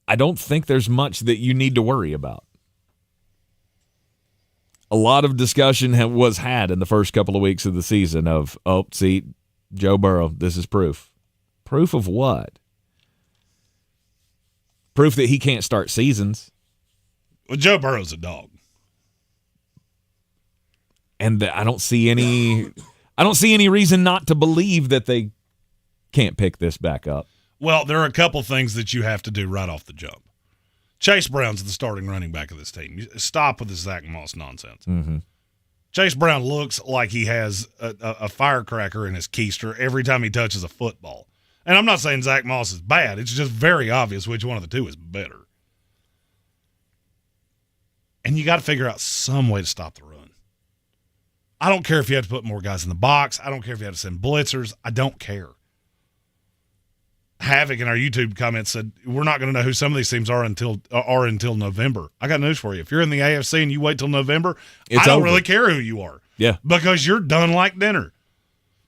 I don't think there's much that you need to worry about. a lot of discussion was had in the first couple of weeks of the season of, see, Joe Burrow, this is proof. Proof of what? Proof that he can't start seasons. Well, Joe Burrow's a dog. And I don't see any reason not to believe that they can't pick this back up. Well, there are a couple things that you have to do right off the jump. Chase Brown's the starting running back of this team. Stop with the Zach Moss nonsense. Mm-hmm. Chase Brown looks like he has a firecracker in his keister every time he touches a football. And I'm not saying Zach Moss is bad. It's just very obvious which one of the two is better. And you got to figure out some way to stop the run. I don't care if you have to put more guys in the box. I don't care if you have to send blitzers. I don't care. Havoc in our YouTube comments said, we're not going to know who some of these teams are until November. I got news for you. If you're in the AFC and you wait till November, I don't really care who you are. Yeah. Because you're done like dinner.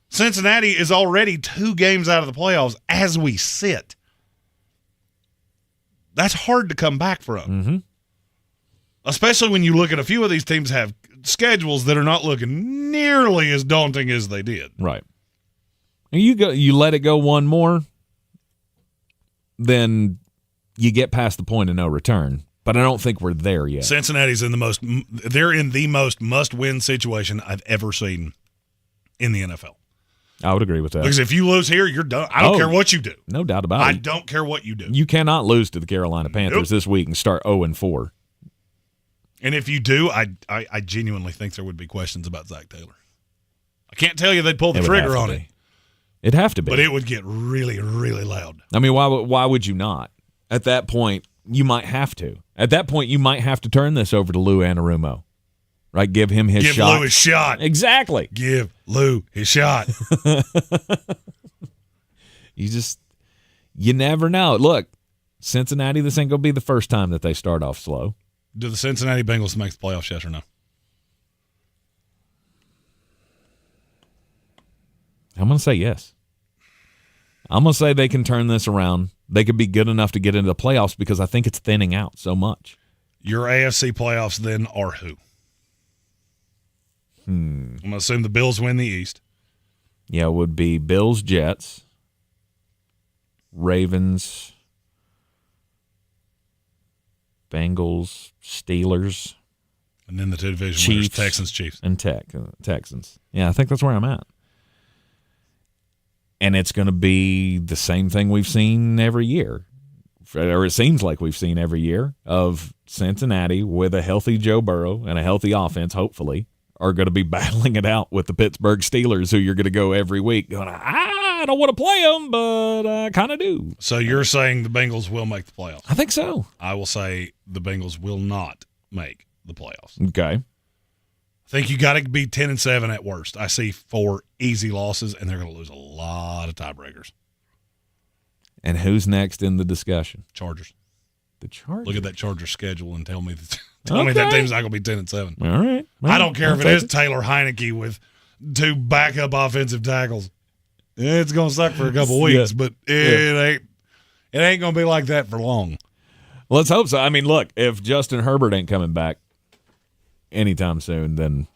Cincinnati is already 2 games out of the playoffs as we sit. That's hard to come back from. Mm-hmm. Especially when you look at a few of these teams have schedules that are not looking nearly as daunting as they did. Right. And you let it go one more, then you get past the point of no return. But I don't think we're there yet. Cincinnati's in the most must-win situation I've ever seen in the NFL. I would agree with that. Because if you lose here, you're done. I don't care what you do. No doubt about it. I don't care what you do. You cannot lose to the Carolina Panthers this week and start 0-4. And if you do, I genuinely think there would be questions about Zach Taylor. I can't tell you they'd pull the trigger on it. It'd have to be. But it would get really, really loud. I mean, why would you not? At that point, you might have to. At that point, you might have to turn this over to Lou Anarumo. Right? Give him his shot. Give Lou his shot. Exactly. Give Lou his shot. You never know. Look, Cincinnati, this ain't going to be the first time that they start off slow. Do the Cincinnati Bengals make the playoffs, yes or no? I'm going to say yes. I'm going to say they can turn this around. They could be good enough to get into the playoffs because I think it's thinning out so much. Your AFC playoffs then are who? I'm going to assume the Bills win the East. Yeah, it would be Bills, Jets, Ravens, Bengals, Steelers. And then the 2 division winners, Texans, Chiefs. And Texans. Yeah, I think that's where I'm at. And it's going to be the same thing we've seen every year, or it seems like we've seen every year, of Cincinnati with a healthy Joe Burrow and a healthy offense, hopefully, are going to be battling it out with the Pittsburgh Steelers, who you're going to go every week going, I don't want to play them, but I kind of do. So you're saying the Bengals will make the playoffs? I think so. I will say the Bengals will not make the playoffs. Okay. I think you got to be 10-7 at worst. I see 4 easy losses, and they're going to lose a lot of tiebreakers. And who's next in the discussion? Chargers. The Chargers. Look at that Chargers schedule and tell me that team's not going to be 10-7. All right. Well, I don't care if it is Taylor Heineke with 2 backup offensive tackles. It's going to suck for a couple weeks, but it ain't going to be like that for long. Let's hope so. I mean, look, if Justin Herbert ain't coming back anytime soon, then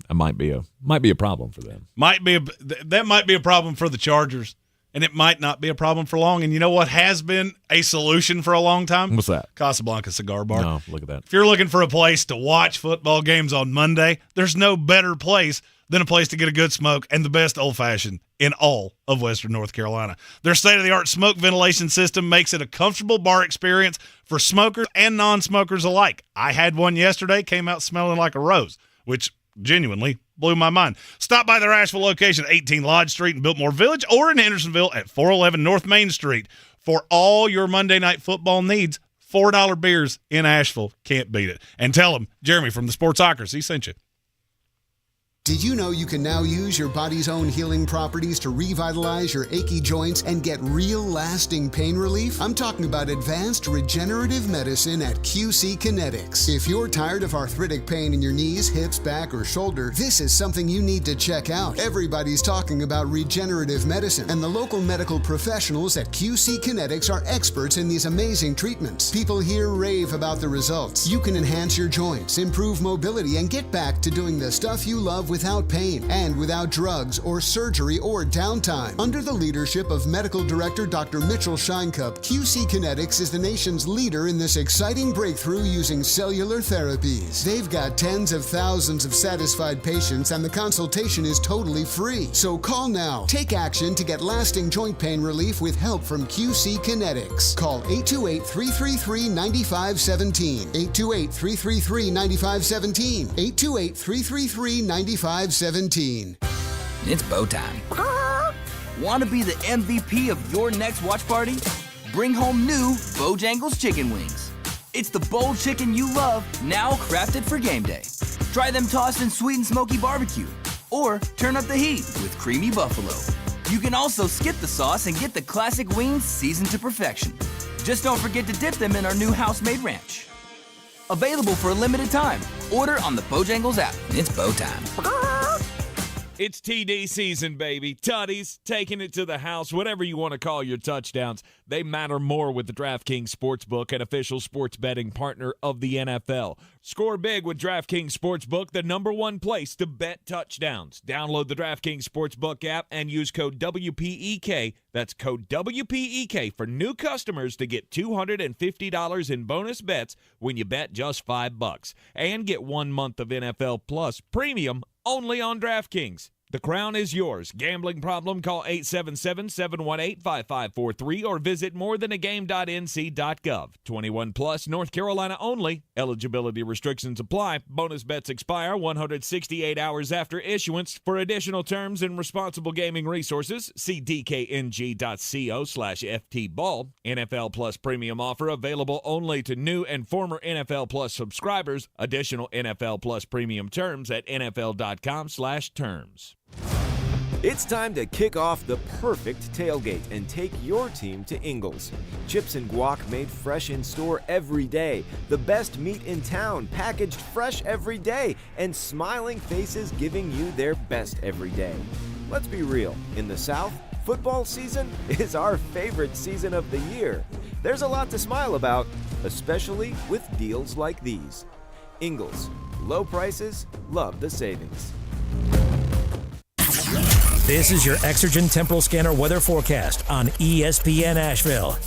it might be a problem for them. That might be a problem for the Chargers, and it might not be a problem for long. And you know what has been a solution for a long time? What's that? Casablanca Cigar Bar. No, look at that. If you're looking for a place to watch football games on Monday, there's no better place than a place to get a good smoke and the best old-fashioned in all of Western North Carolina. Their state-of-the-art smoke ventilation system makes it a comfortable bar experience for smokers and non-smokers alike. I had one yesterday, came out smelling like a rose, which genuinely blew my mind. Stop by their Asheville location, 18 Lodge Street in Biltmore Village, or in Hendersonville at 411 North Main Street. For all your Monday night football needs, $4 beers in Asheville. Can't beat it. And tell them Jeremy from the Sportsocracy sent you. Did you know you can now use your body's own healing properties to revitalize your achy joints and get real lasting pain relief? I'm talking about advanced regenerative medicine at QC Kinetics. If you're tired of arthritic pain in your knees, hips, back, or shoulder, this is something you need to check out. Everybody's talking about regenerative medicine, and the local medical professionals at QC Kinetics are experts in these amazing treatments. People here rave about the results. You can enhance your joints, improve mobility, and get back to doing the stuff you love without pain and without drugs or surgery or downtime. Under the leadership of Medical Director Dr. Mitchell Scheinkup, QC Kinetics is the nation's leader in this exciting breakthrough using cellular therapies. They've got tens of thousands of satisfied patients, and the consultation is totally free. So call now. Take action to get lasting joint pain relief with help from QC Kinetics. Call 828-333-9517. 828-333-9517. 828-333-9517. It's bow time. Want to be the MVP of your next watch party? Bring home new Bojangles chicken wings. It's the bold chicken you love, now crafted for game day. Try them tossed in sweet and smoky barbecue, or turn up the heat with creamy buffalo. You can also skip the sauce and get the classic wings seasoned to perfection. Just don't forget to dip them in our new house-made ranch. Available for a limited time. Order on the Bojangles app. It's bow time. It's TD season, baby. Tutties, taking it to the house, whatever you want to call your touchdowns. They matter more with the DraftKings Sportsbook, an official sports betting partner of the NFL. Score big with DraftKings Sportsbook, the #1 place to bet touchdowns. Download the DraftKings Sportsbook app and use code WPEK. That's code WPEK for new customers to get $250 in bonus bets when you bet just $5. And get 1 month of NFL Plus Premium only on DraftKings. The crown is yours. Gambling problem? Call 877-718-5543 or visit morethanagame.nc.gov. 21 plus, North Carolina only. Eligibility restrictions apply. Bonus bets expire 168 hours after issuance. For additional terms and responsible gaming resources, see dkng.co/ftball. NFL Plus premium offer available only to new and former NFL Plus subscribers. Additional NFL Plus premium terms at nfl.com/terms. It's time to kick off the perfect tailgate and take your team to Ingles. Chips and guac made fresh in store every day. The best meat in town, packaged fresh every day. And smiling faces giving you their best every day. Let's be real. In the South, football season is our favorite season of the year. There's a lot to smile about, especially with deals like these. Ingles. Low prices, love the savings. This is your Exergen Temporal Scanner weather forecast on ESPN Asheville. All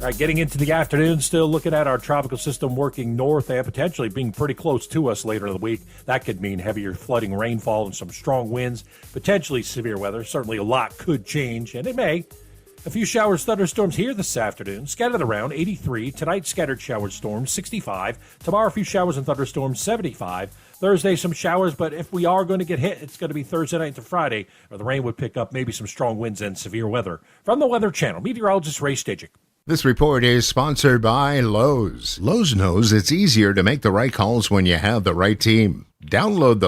right, getting into the afternoon, still looking at our tropical system working north and potentially being pretty close to us later in the week. That could mean heavier flooding, rainfall, and some strong winds, potentially severe weather. Certainly a lot could change, and it may. A few showers, thunderstorms here this afternoon, scattered around 83. Tonight, scattered showers, storms, 65. Tomorrow, a few showers and thunderstorms, 75. Thursday, some showers, but if we are going to get hit, it's going to be Thursday night to Friday, or the rain would pick up, maybe some strong winds and severe weather. From the Weather Channel, meteorologist Ray Stajic. This report is sponsored by Lowe's. Lowe's knows it's easier to make the right calls when you have the right team. Download the